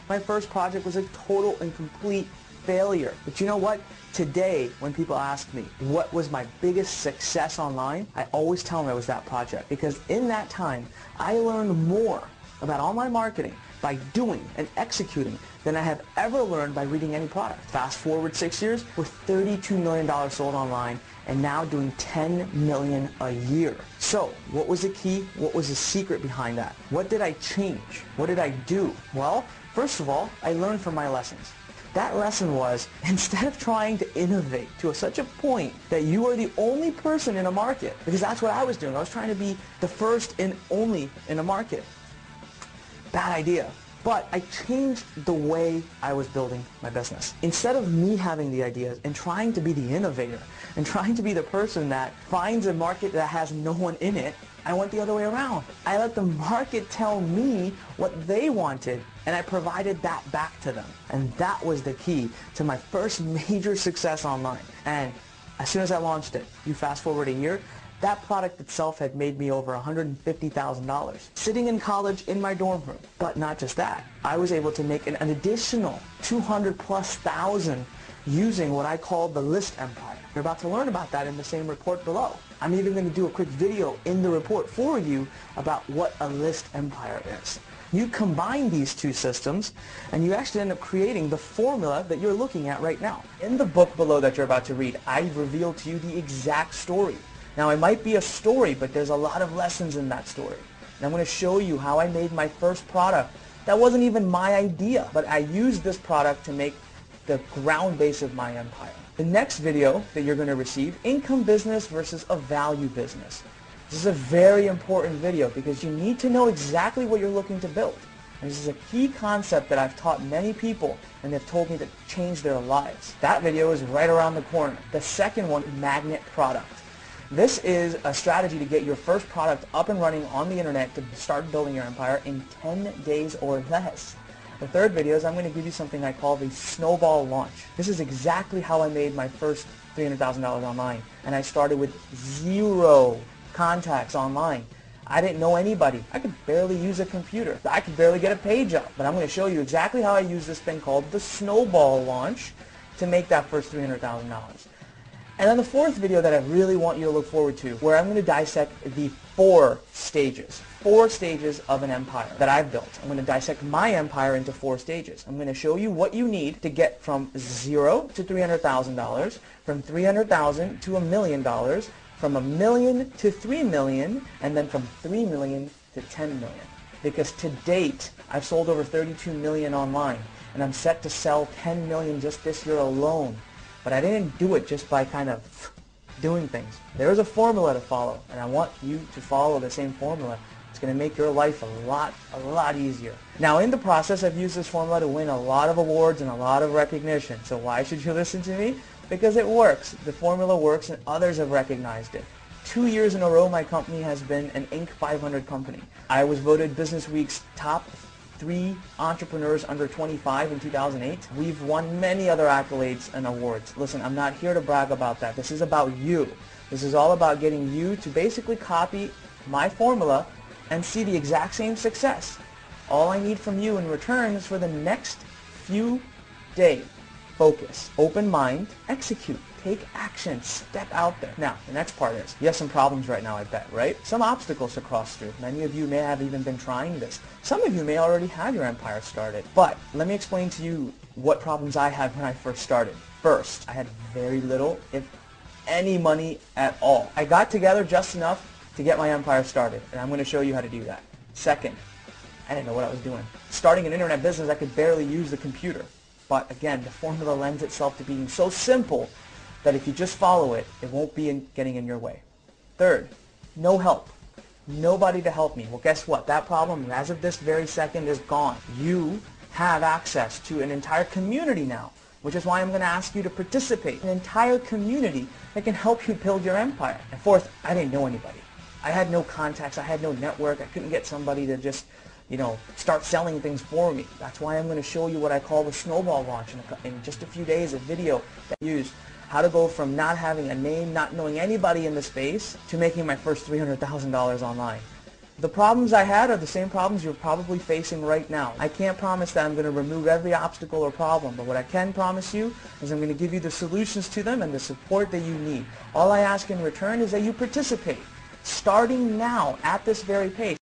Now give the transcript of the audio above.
My first project was a total and complete failure. But you know what? Today, when people ask me what was my biggest success online, I always tell them it was that project. Because in that time, I learned more about all my marketing by doing and executing than I have ever learned by reading any product. Fast forward 6 years, we're $32 million sold online and now doing $10 million a year. So what was the key? What was the secret behind that? What did I change? What did I do? Well, first of all, I learned from my lessons. That lesson was, instead of trying to innovate to such a point that you are the only person in a market, because that's what I was doing. I was trying to be the first and only in a market. Bad idea. But I changed the way I was building my business. Instead of me having the ideas and trying to be the innovator and trying to be the person that finds a market that has no one in it, I went the other way around. I let the market tell me what they wanted, and I provided that back to them. And that was the key to my first major success online. And as soon as I launched it, you fast forward a year, that product itself had made me over $150,000 sitting in college in my dorm room. But not just that. I was able to make an additional 200,000+ using what I call the list empire. You're about to learn about that in the same report below. I'm even going to do a quick video in the report for you about what a list empire is. You combine these two systems and you actually end up creating the formula that you're looking at right now. In the book below that you're about to read, I reveal to you the exact story. Now, it might be a story, but there's a lot of lessons in that story. And I'm going to show you how I made my first product. That wasn't even my idea, but I used this product to make the ground base of my empire. The next video that you're going to receive, income business versus a value business. This is a very important video because you need to know exactly what you're looking to build. And this is a key concept that I've taught many people and they've told me to change their lives. That video is right around the corner. The second one, magnet product. This is a strategy to get your first product up and running on the internet to start building your empire in 10 days or less. The third video is I'm going to give you something I call the snowball launch. This is exactly how I made my first $300,000 online. And I started with 0 contacts online. I didn't know anybody. I could barely use a computer. I could barely get a page up. But I'm going to show you exactly how I use this thing called the snowball launch to make that first $300,000. And then the fourth video that I really want you to look forward to, where I'm going to dissect the 4 stages of an empire that I've built. I'm going to dissect my empire into 4 stages. I'm going to show you what you need to get from 0 to $300,000, from $300,000 to $1 million, from $1 million to $3 million, and then from $3 million to $10 million. Because to date, I've sold over 32 million online, and I'm set to sell 10 million just this year alone. But I didn't do it just by kind of doing things. There's a formula to follow, and I want you to follow the same formula. It's going to make your life a lot easier. Now, in the process, I've used this formula to win a lot of awards and a lot of recognition. So why should you listen to me? Because it works. The formula works, and others have recognized it. 2 years in a row, my company has been an Inc. 500 company. I was voted Business Week's top 3 entrepreneurs under 25 in 2008. We've won many other accolades and awards. Listen, I'm not here to brag about that. This is about you. This is all about getting you to basically copy my formula and see the exact same success. All I need from you in return is for the next few days. Focus, open mind, execute, take action, step out there. Now, the next part is, you have some problems right now, I bet, right? Some obstacles to cross through. Many of you may have even been trying this. Some of you may already have your empire started. But let me explain to you what problems I had when I first started. First, I had very little, if any money at all. I got together just enough to get my empire started, and I'm going to show you how to do that. Second, I didn't know what I was doing. Starting an internet business, I could barely use the computer. But again, the formula lends itself to being so simple that if you just follow it, it won't be getting in your way. Third, no help. Nobody to help me. Well, guess what? That problem, as of this very second, is gone. You have access to an entire community now, which is why I'm going to ask you to participate. An entire community that can help you build your empire. And fourth, I didn't know anybody. I had no contacts. I had no network. I couldn't get somebody to just start selling things for me. That's why I'm going to show you what I call the snowball launch in just a few days, a video that I used how to go from not having a name, not knowing anybody in the space, to making my first $300,000 online. The problems I had are the same problems you're probably facing right now. I can't promise that I'm going to remove every obstacle or problem, but what I can promise you is I'm going to give you the solutions to them and the support that you need. All I ask in return is that you participate, starting now at this very pace.